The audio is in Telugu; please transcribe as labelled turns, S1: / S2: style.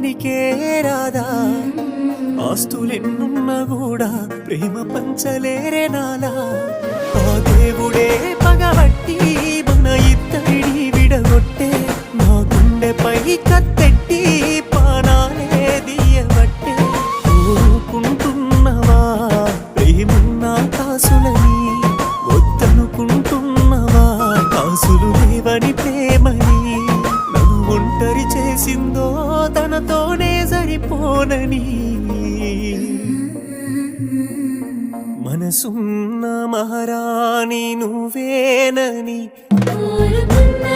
S1: పనికే రాదా ఆస్తులెన్నున్నా కూడా ప్రేమ పంచలేరే నాలా ఆ దేవుడే పగబట్టి మన ఇద్దరిని విడగొట్టే నా గుండెపై కత్తెట్టి పానాలే దియబట్టే ఊరుకుంటున్నవా ప్రేమున్న కాసులని వద్దనుకుంటున్నవా కాసులు లేవని ప్రేమని నన్ను ఒంటరి చేసిందో తనతోనే సరిపోనని మనసున్న మహారాణి నువ్వేనని
S2: కోరుకున్నా